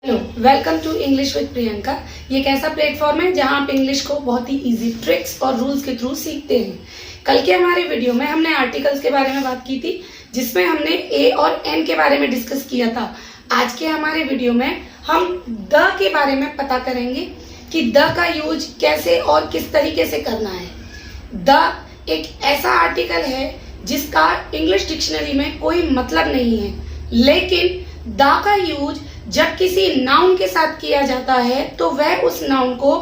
Hello, welcome to English with Priyanka. ये एक ऐसा प्लेटफॉर्म है जहां आप इंग्लिश को बहुत ही इजी ट्रिक्स और रूल्स के थ्रू सीखते हैं। कल के हमारे वीडियो में हमने आर्टिकल्स के बारे में बात की थी, जिसमें हमने ए और एन के बारे में डिस्कस किया था। आज के हमारे वीडियो में हम द के बारे में पता करेंगे कि द का यूज कैसे और किस तरीके से करना है। द एक ऐसा आर्टिकल है जिसका इंग्लिश डिक्शनरी में कोई मतलब नहीं है, लेकिन द का यूज जब किसी नाउन के साथ किया जाता है तो वह उस नाउन को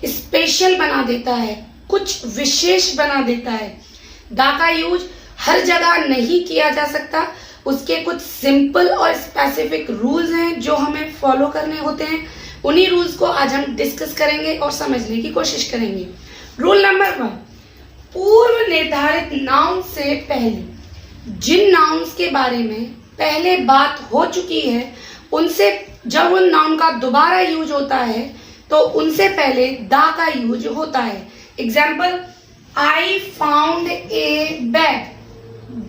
स्पेशल बना देता है, कुछ विशेष बना देता है। द का यूज हर जगह नहीं किया जा सकता, उसके कुछ सिंपल और स्पेसिफिक रूल्स हैं जो हमें फॉलो करने होते हैं। उन्हीं रूल्स को आज हम डिस्कस करेंगे और समझने की कोशिश करेंगे। रूल नंबर 1, पूर्व निर्धारित नाउन से पहले जिन नाउन्स के बारे में पहले बात हो चुकी है, उनसे जब उन नाउन का दोबारा यूज होता है तो उनसे पहले द का यूज होता है। Example, I found a bag,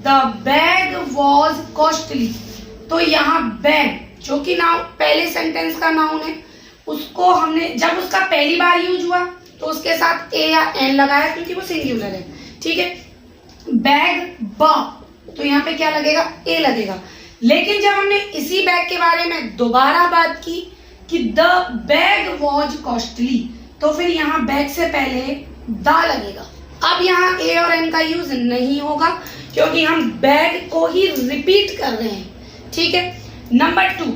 the bag was costly. तो यहाँ बैग जो कि नाउन पहले सेंटेंस का नाउन है, उसको हमने जब उसका पहली बार यूज हुआ तो उसके साथ ए या एन लगाया क्योंकि वो सिंगुलर है। ठीक है, बैग ब, तो यहाँ पे क्या लगेगा? ए लगेगा। लेकिन जब हमने इसी बैग के बारे में दोबारा बात की कि द बैग वॉज कॉस्टली, तो फिर यहाँ बैग से पहले द लगेगा। अब यहाँ ए और एन का यूज नहीं होगा क्योंकि हम बैग को ही रिपीट कर रहे हैं। ठीक है। नंबर 2,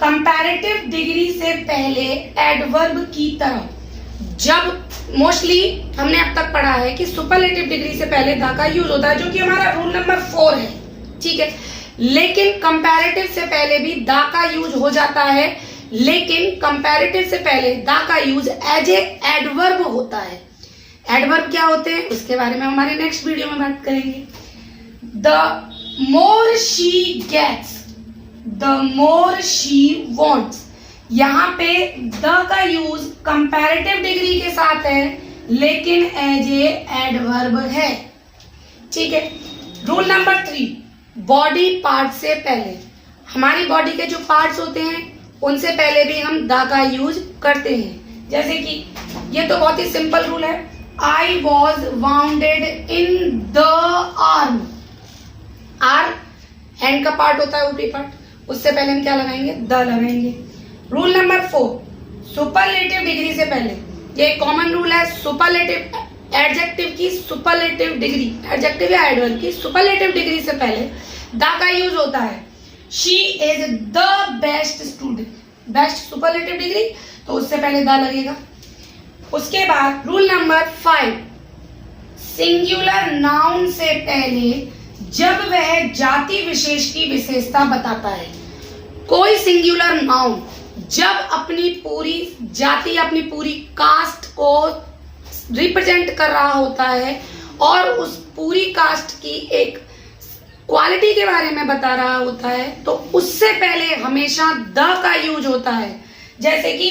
कंपैरेटिव डिग्री से पहले एडवर्ब की तरह। जब मोस्टली हमने अब तक पढ़ा है कि सुपरलेटिव डिग्री से पहले द का यूज होता है, जो कि हमारा रूल नंबर 4 है। ठीक है, लेकिन कंपैरेटिव से पहले भी द का यूज हो जाता है, लेकिन कंपैरेटिव से पहले द का यूज एज ए एडवर्ब होता है। एडवर्ब क्या होते हैं उसके बारे में हमारे नेक्स्ट वीडियो में बात करेंगे। The more she gets, the more she wants. यहाँ पे द का यूज कंपैरेटिव डिग्री के साथ है, लेकिन एज ए एडवर्ब है। ठीक है। रूल नंबर 3, बॉडी पार्ट से पहले। हमारी बॉडी के जो पार्ट्स होते हैं उनसे पहले भी हम द का यूज करते हैं। जैसे कि ये तो बहुत ही सिंपल रूल है, I was bounded in the arm. Arm hand का पार्ट होता है, ऊपरी पार्ट, उससे पहले हम क्या लगाएंगे? द लगाएंगे। रूल नंबर 4, सुपरलेटिव डिग्री से पहले। ये कॉमन रूल है, सुपरलेटिव एडजेक्टिव की सुपरलेटिव डिग्री, एडजेक्टिव या एडवर्ब की सुपरलेटिव डिग्री से पहले द का यूज होता है। She is the best student, best superlative degree, तो उससे पहले द लगेगा। उसके बाद रूल नंबर 5, सिंगुलर नाउन से पहले जब वह जाति विशेष की विशेषता बताता है। कोई सिंगुलर नाउन जब अपनी पूरी जाति, अपनी पूरी कास्ट को रिप्रेजेंट कर रहा होता है और उस पूरी कास्ट की एक क्वालिटी के बारे में बता रहा होता है, तो उससे पहले हमेशा द का यूज होता है। जैसे कि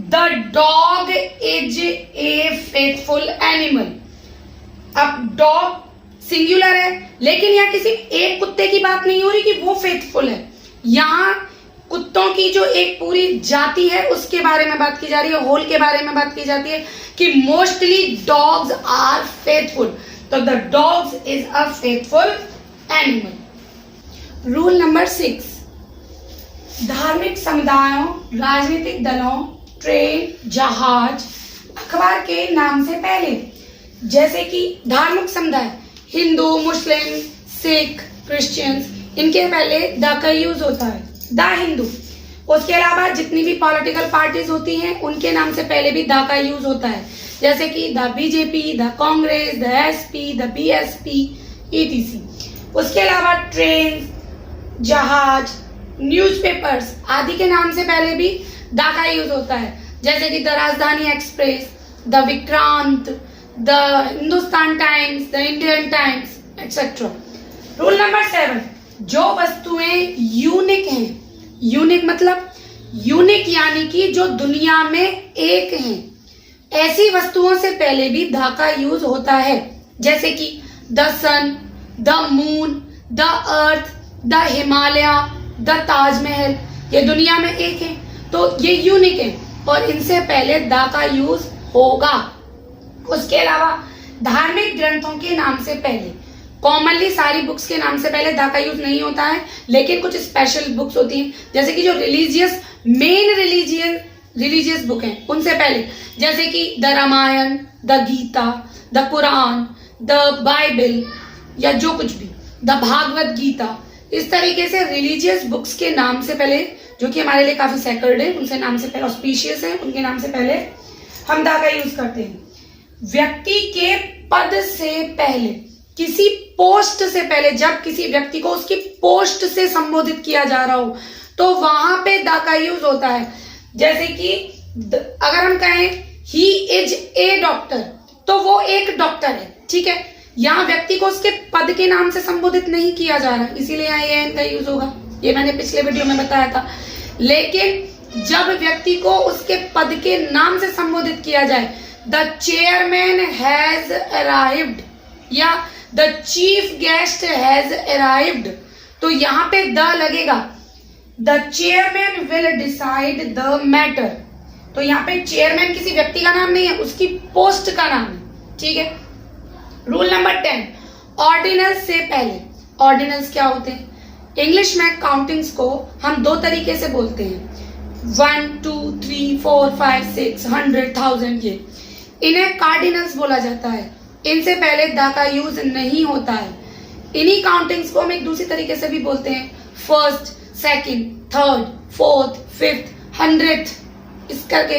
the dog is a faithful animal. अब डॉग सिंगुलर है, लेकिन यहाँ किसी एक कुत्ते की बात नहीं हो रही कि वो फेथफुल है। यहाँ कुत्तों की जो एक पूरी जाति है उसके बारे में बात की जा रही है, होल के बारे में बात की जाती है कि मोस्टली डॉग्स आर फेथफुल, तो the dogs is a faithful animal. Rule number 6, धार्मिक समुदायों, राजनीतिक दलों, ट्रेन, जहाज, अखबार के नाम से पहले। जैसे कि धार्मिक समुदाय, हिंदू, मुस्लिम, सिख, क्रिश्चियंस, इनके पहले द का यूज होता है, द हिंदू। उसके अलावा जितनी भी पॉलिटिकल पार्टीज होती हैं उनके नाम से पहले भी द का यूज होता है, जैसे कि the BJP, the Congress, the SP, the BSP, etc. उसके अलावा ट्रेन, जहाज, न्यूज़पेपर्स आदि के नाम से पहले भी द का यूज होता है, जैसे कि द राजधानी express, the Vikrant, the Hindustan times, the Indian times, etcetera. Rule number 7, जो वस्तुएं यूनिक हैं, यूनिक मतलब यूनिक यानी कि जो दुनिया में एक हैं, ऐसी वस्तुओं से पहले भी द का यूज होता है। जैसे कि the sun, the moon, the earth, the Himalaya, the Taj Mahal, ये दुनिया में एक है। तो ये यूनिक है और इनसे पहले द का यूज होगा। उसके अलावा धार्मिक ग्रंथों के नाम से पहले, कॉमनली सारी बुक्स के नाम से पहले द का यूज नहीं होता है, लेकिन कुछ स्पेशल बुक्स होती हैं जैसे कि जो मेन रिलीजियस बुक हैं उनसे पहले, जैसे कि the Ramayana, the Gita, the Quran, the Bible या जो कुछ भी, द भागवत गीता, इस तरीके से रिलीजियस बुक्स के नाम से पहले, जो कि हमारे लिए काफी सैक्रेड है, उनसे नाम से पहले ऑस्पिशियस है, उनके नाम से पहले हम द का यूज करते हैं। व्यक्ति के पद से पहले, किसी पोस्ट से पहले, जब किसी व्यक्ति को उसकी पोस्ट से संबोधित किया जा रहा हो तो वहां पे द का यूज होता है। जैसे कि अगर हम कहें ही इज ए डॉक्टर, तो वो एक डॉक्टर है, ठीक है। यहाँ व्यक्ति को उसके पद के नाम से संबोधित नहीं किया जा रहा, इसीलिए यहाँ एन का यूज होगा, ये मैंने पिछले वीडियो में बताया था। लेकिन जब व्यक्ति को उसके पद के नाम से संबोधित किया जाए, द चेयरमैन हैज अराइव्ड या the chief guest has arrived, तो यहाँ पे द लगेगा। The chairman will decide the matter, तो यहाँ पे चेयरमैन किसी व्यक्ति का नाम नहीं है, उसकी पोस्ट का नाम है, ठीक है। रूल नंबर 10, ऑर्डिनल्स से पहले। ऑर्डिनल्स क्या होते हैं? इंग्लिश में काउंटिंग्स को हम दो तरीके से बोलते हैं, 1 2 3 4 5 6 100 1000, ये इन्हें कार्डिनल्स बोला जाता है। इनसे पहले द का यूज नहीं होता है। इन्हीं काउंटिंग्स को हम एक दूसरी तरीके से भी बोलते हैं, first, second, third, fourth, fifth, 100th, इस करके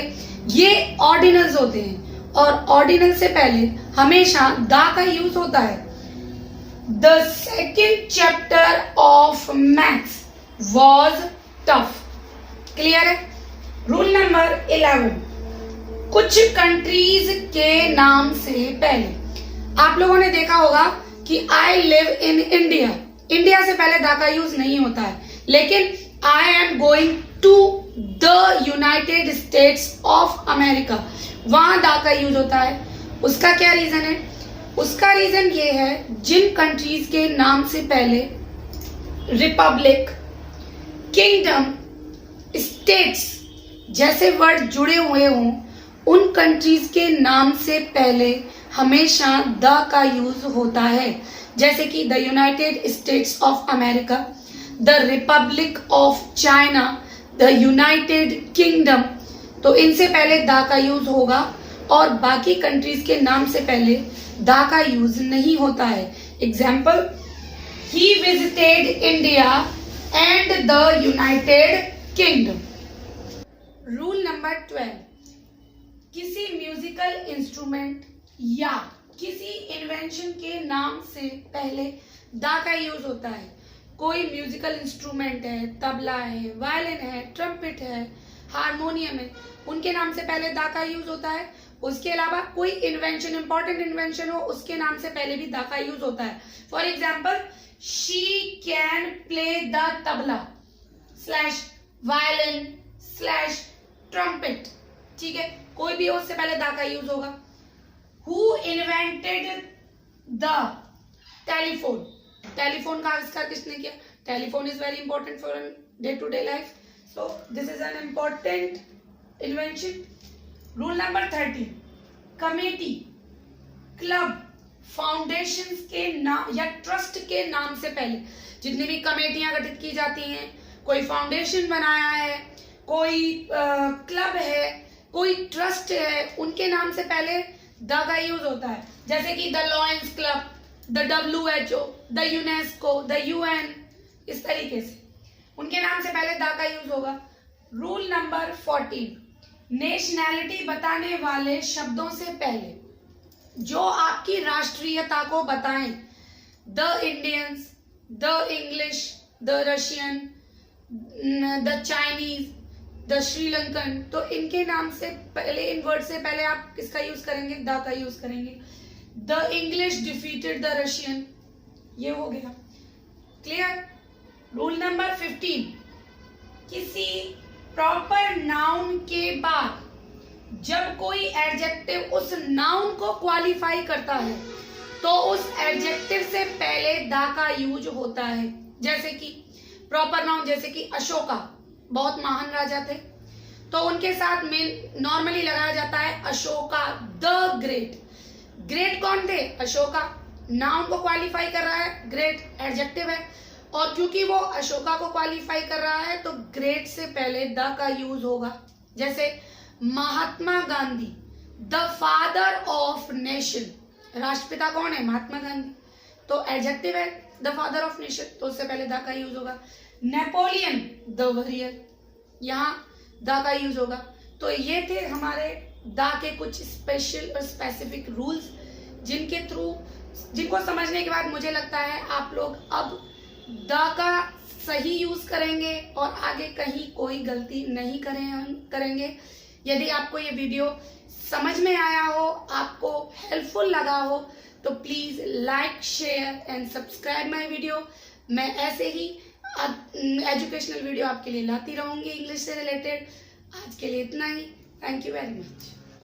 ये ऑर्डिनल्स होते हैं। और ऑर्डिनल से पहले हमेशा द का यूज होता है। The second chapter of maths was tough. Clear है? रूल नंबर 11, कुछ कंट्रीज के नाम से पहले। आप लोगों ने देखा होगा कि I live in India, India से पहले द का यूज नहीं होता है, लेकिन I am going to the United States of America, वहां द का यूज होता है। उसका क्या रीजन है? उसका रीजन ये है, जिन कंट्रीज के नाम से पहले रिपब्लिक, किंगडम, स्टेट्स जैसे वर्ड जुड़े हुए हों, उन कंट्रीज के नाम से पहले हमेशा द का यूज होता है। जैसे कि the United States of America, the Republic of China, the United kingdom, तो इनसे पहले द का यूज होगा और बाकी कंट्रीज के नाम से पहले द का यूज नहीं होता है। Example, he visited India and the United kingdom. Rule number 12, किसी म्यूजिकल इंस्ट्रूमेंट या किसी इन्वेंशन के नाम से पहले द का यूज होता है। कोई म्यूजिकल इंस्ट्रूमेंट है, तबला है, वायलिन है, ट्रम्पेट है, हारमोनियम है, उनके नाम से पहले द का यूज होता है। उसके अलावा कोई इन्वेंशन, इंपॉर्टेंट इन्वेंशन हो, उसके नाम से पहले भी द का यूज होता है। For example, she can play the tabla slash violin slash trumpet, ठीक है, कोई भी हो उससे पहले द का यूज होगा। Who invented the telephone, telephone का आविष्कार किसने किया? Telephone is very important for day to day life, so this is an important invention. Rule number 13, committee, club, foundation के नाम या ट्रस्ट के नाम से पहले जितनी भी कमेटियां गठित की जाती हैं, कोई फाउंडेशन बनाया है, कोई क्लब है, कोई ट्रस्ट है, उनके नाम से पहले द का यूज होता है। जैसे कि the lions club, the WHO, the UNESCO, the UN, इस तरीके से उनके नाम से पहले द का यूज होगा। रूल नंबर 14, नेशनैलिटी बताने वाले शब्दों से पहले जो आपकी राष्ट्रीयता को बताएं, the Indians, the English, the Russian, the Chinese, the Sri Lankan, तो इनके नाम से पहले, इन वर्ड से पहले आप किसका यूज करेंगे? द का यूज करेंगे। The English defeated the Russian, ये हो गया। क्लियर? रूल नंबर 15, किसी प्रॉपर नाउन के बाद जब कोई एडजेक्टिव उस नाउन को क्वालिफाई करता है तो उस एडजेक्टिव से पहले द का यूज होता है। जैसे कि प्रॉपर नाउन, जैसे कि अशोका बहुत महान राजा थे, तो उनके साथ मेन नॉर्मली लगाया जाता है अशोका द ग्रेट। ग्रेट कौन थे? अशोका। नाउन को क्वालिफाई कर रहा है, ग्रेट एडजेक्टिव है, और क्योंकि वो अशोका को क्वालिफाई कर रहा है तो ग्रेट से पहले द का यूज होगा। जैसे Mahatma Gandhi, the father of nation, राष्ट्रपिता कौन है? महात्मा गांधी, तो एडजेक्टिव है द फादर ऑफ नेशन, तो उससे पहले द का यूज होगा। नेपोलियन, द वॉरियर, यहाँ द का यूज होगा। तो ये थे हमारे द के कुछ स्पेशल और स्पेसिफिक रूल्स, जिनको समझने के बाद मुझे लगता है आप लोग अब द का सही यूज करेंगे और आगे कहीं कोई गलती नहीं करेंगे। यदि आपको ये वीडियो समझ में आया हो, आपको हेल्पफुल लगा हो, तो please like, share and subscribe my video. मैं ऐसे ही एजुकेशनल वीडियो आपके लिए लाती रहूंगी इंग्लिश से रिलेटेड। आज के लिए इतना ही। Thank you very much.